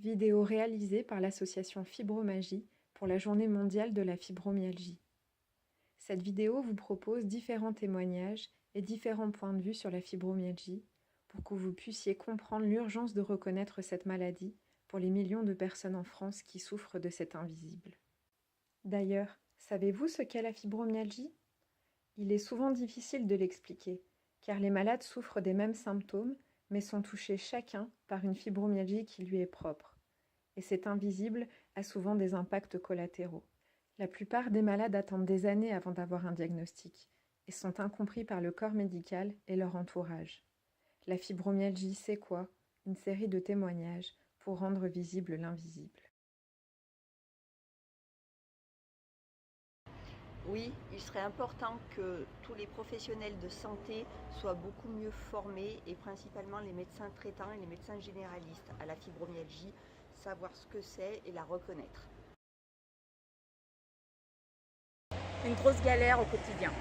Vidéo réalisée par l'association Fibromagie pour la Journée mondiale de la fibromyalgie. Cette vidéo vous propose différents témoignages et différents points de vue sur la fibromyalgie pour que vous puissiez comprendre l'urgence de reconnaître cette maladie pour les millions de personnes en France qui souffrent de cet invisible. D'ailleurs, savez-vous ce qu'est la fibromyalgie? Il est souvent difficile de l'expliquer, car les malades souffrent des mêmes symptômes, mais sont touchés chacun par une fibromyalgie qui lui est propre. Et cet invisible a souvent des impacts collatéraux. La plupart des malades attendent des années avant d'avoir un diagnostic et sont incompris par le corps médical et leur entourage. La fibromyalgie, c'est quoi? Une série de témoignages pour rendre visible l'invisible. Oui, il serait important que tous les professionnels de santé soient beaucoup mieux formés et principalement les médecins traitants et les médecins généralistes à la fibromyalgie, savoir ce que c'est et la reconnaître. Une grosse galère au quotidien.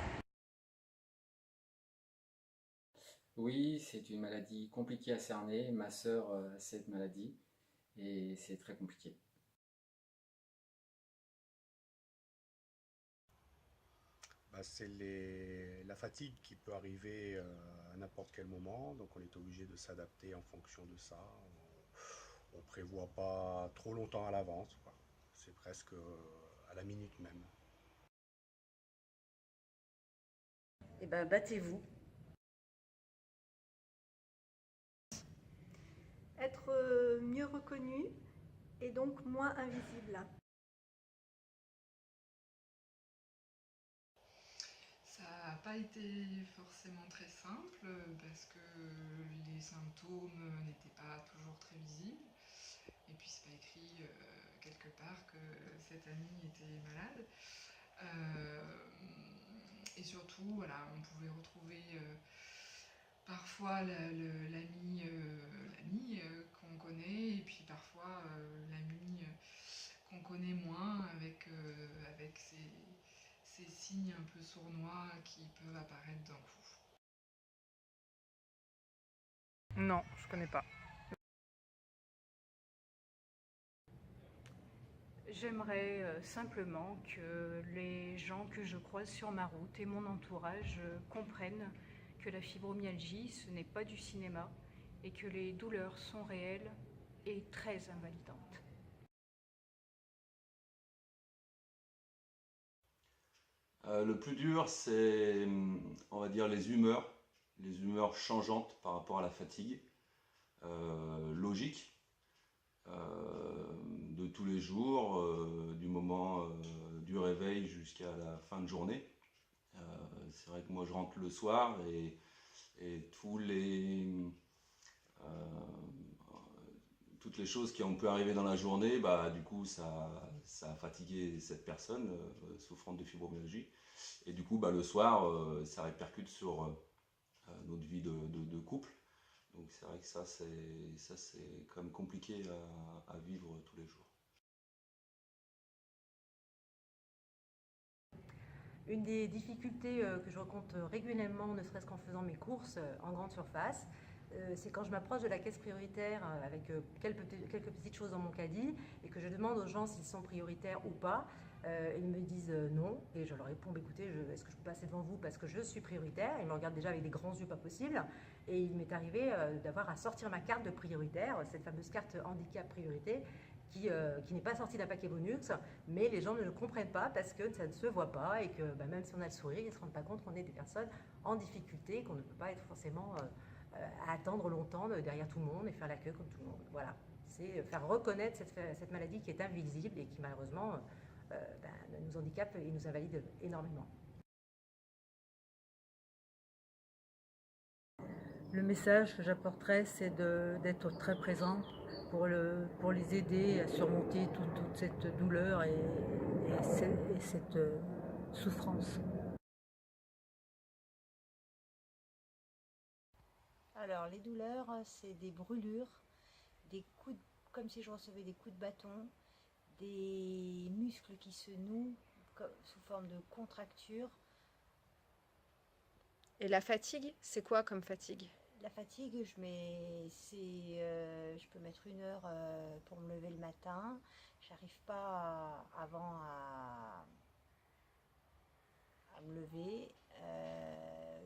Oui, c'est une maladie compliquée à cerner. Ma sœur a cette maladie et c'est très compliqué. C'est la fatigue qui peut arriver à n'importe quel moment, donc on est obligé de s'adapter en fonction de ça. On ne prévoit pas trop longtemps à l'avance, quoi. C'est presque à la minute même. Eh ben, battez-vous. Être mieux reconnu et donc moins invisible. Ça n'a pas été forcément très simple parce que les symptômes n'étaient pas toujours très visibles. Et puis c'est pas écrit quelque part que cette amie était malade. Et surtout, voilà, on pouvait retrouver parfois l'ami qu'on connaît, et puis parfois l'ami qu'on connaît moins avec ces signes un peu sournois qui peuvent apparaître d'un coup. Non, je connais pas. J'aimerais simplement que les gens que je croise sur ma route et mon entourage comprennent que la fibromyalgie, ce n'est pas du cinéma et que les douleurs sont réelles et très invalidantes. Le plus dur, c'est, on va dire, les humeurs changeantes par rapport à la fatigue, logique, de tous les jours, du moment du réveil jusqu'à la fin de journée. C'est vrai que moi je rentre le soir et toutes les choses qui ont pu arriver dans la journée, du coup ça a fatigué cette personne souffrant de fibromyalgie. Et du coup le soir ça répercute sur notre vie de couple. Donc c'est vrai que ça c'est quand même compliqué à vivre tous les jours. Une des difficultés que je rencontre régulièrement, ne serait-ce qu'en faisant mes courses en grande surface, c'est quand je m'approche de la caisse prioritaire avec quelques petites choses dans mon caddie et que je demande aux gens s'ils sont prioritaires ou pas. Ils me disent non et je leur réponds écoutez, est-ce que je peux passer devant vous parce que je suis prioritaire? Ils me regardent déjà avec des grands yeux pas possible et il m'est arrivé d'avoir à sortir ma carte de prioritaire, cette fameuse carte handicap priorité qui n'est pas sortie d'un paquet bonus, mais les gens ne le comprennent pas parce que ça ne se voit pas et que même si on a le sourire, ils ne se rendent pas compte qu'on est des personnes en difficulté, qu'on ne peut pas être forcément à attendre longtemps derrière tout le monde et faire la queue comme tout le monde. Voilà, c'est faire reconnaître cette maladie qui est invisible et qui malheureusement nous handicape et nous invalide énormément. Le message que j'apporterais, c'est d'être très présent pour les aider à surmonter toute cette douleur et cette souffrance. Alors, les douleurs, c'est des brûlures, des coups comme si je recevais des coups de bâton, des muscles qui se nouent sous forme de contractures. Et la fatigue, c'est quoi comme fatigue? La fatigue, je peux mettre 1 heure pour me lever le matin. J'arrive pas avant à me lever.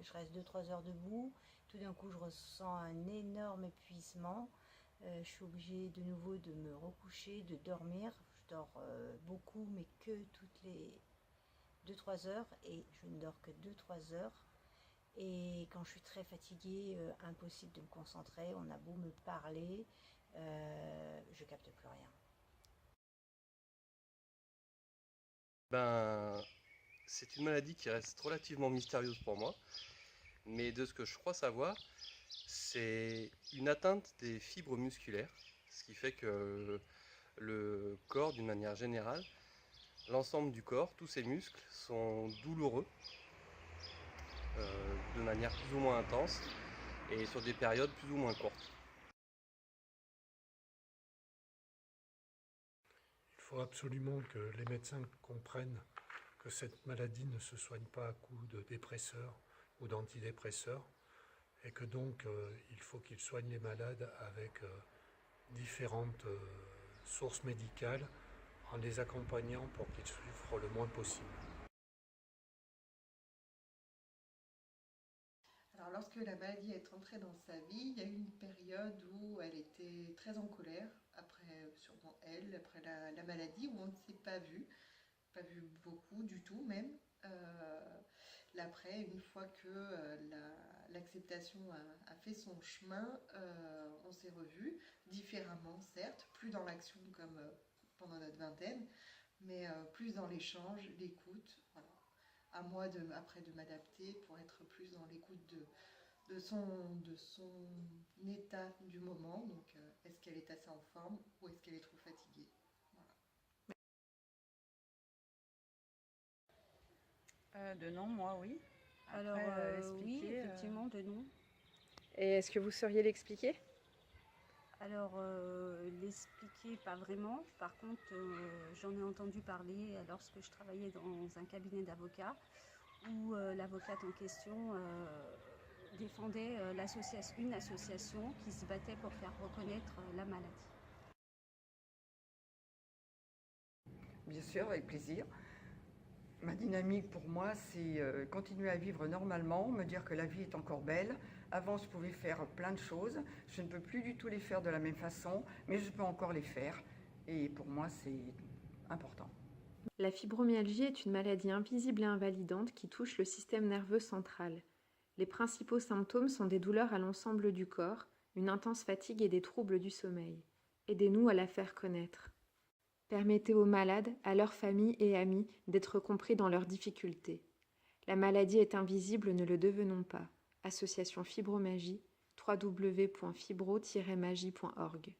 Je reste 2-3 heures debout. Tout d'un coup, je ressens un énorme épuisement. Je suis obligée de nouveau de me recoucher, de dormir. Je dors beaucoup, mais que toutes les 2-3 heures. Et je ne dors que 2-3 heures. Et quand je suis très fatiguée, impossible de me concentrer. On a beau me parler, je capte plus rien. C'est une maladie qui reste relativement mystérieuse pour moi. Mais de ce que je crois savoir, c'est une atteinte des fibres musculaires. Ce qui fait que le corps, d'une manière générale, l'ensemble du corps, tous ses muscles sont douloureux. De manière plus ou moins intense et sur des périodes plus ou moins courtes. Il faut absolument que les médecins comprennent que cette maladie ne se soigne pas à coup de dépresseurs ou d'antidépresseurs et que donc il faut qu'ils soignent les malades avec différentes sources médicales en les accompagnant pour qu'ils souffrent le moins possible. Alors, lorsque la maladie est entrée dans sa vie, il y a eu une période où elle était très en colère, après sûrement après la maladie, où on ne s'est pas vu beaucoup du tout même. Après, une fois que l'acceptation a fait son chemin, on s'est revus, différemment certes, plus dans l'action comme pendant notre vingtaine, mais plus dans l'échange, l'écoute, voilà. À moi après de m'adapter pour être plus dans l'écoute de son état du moment. Donc, est-ce qu'elle est assez en forme ou est-ce qu'elle est trop fatiguée? Voilà. De non, moi oui. Après, Alors oui, effectivement, de non. Et est-ce que vous sauriez l'expliquer? Alors, l'expliquer, pas vraiment. Par contre, j'en ai entendu parler lorsque je travaillais dans un cabinet d'avocats où l'avocate en question défendait une association qui se battait pour faire reconnaître la maladie. Bien sûr, avec plaisir. Ma dynamique pour moi, c'est continuer à vivre normalement, me dire que la vie est encore belle. Avant, je pouvais faire plein de choses. Je ne peux plus du tout les faire de la même façon, mais je peux encore les faire. Et pour moi, c'est important. La fibromyalgie est une maladie invisible et invalidante qui touche le système nerveux central. Les principaux symptômes sont des douleurs à l'ensemble du corps, une intense fatigue et des troubles du sommeil. Aidez-nous à la faire connaître. Permettez aux malades, à leurs familles et amis d'être compris dans leurs difficultés. La maladie est invisible, ne le devenons pas. Association Fibromagie, www.fibro-magie.org.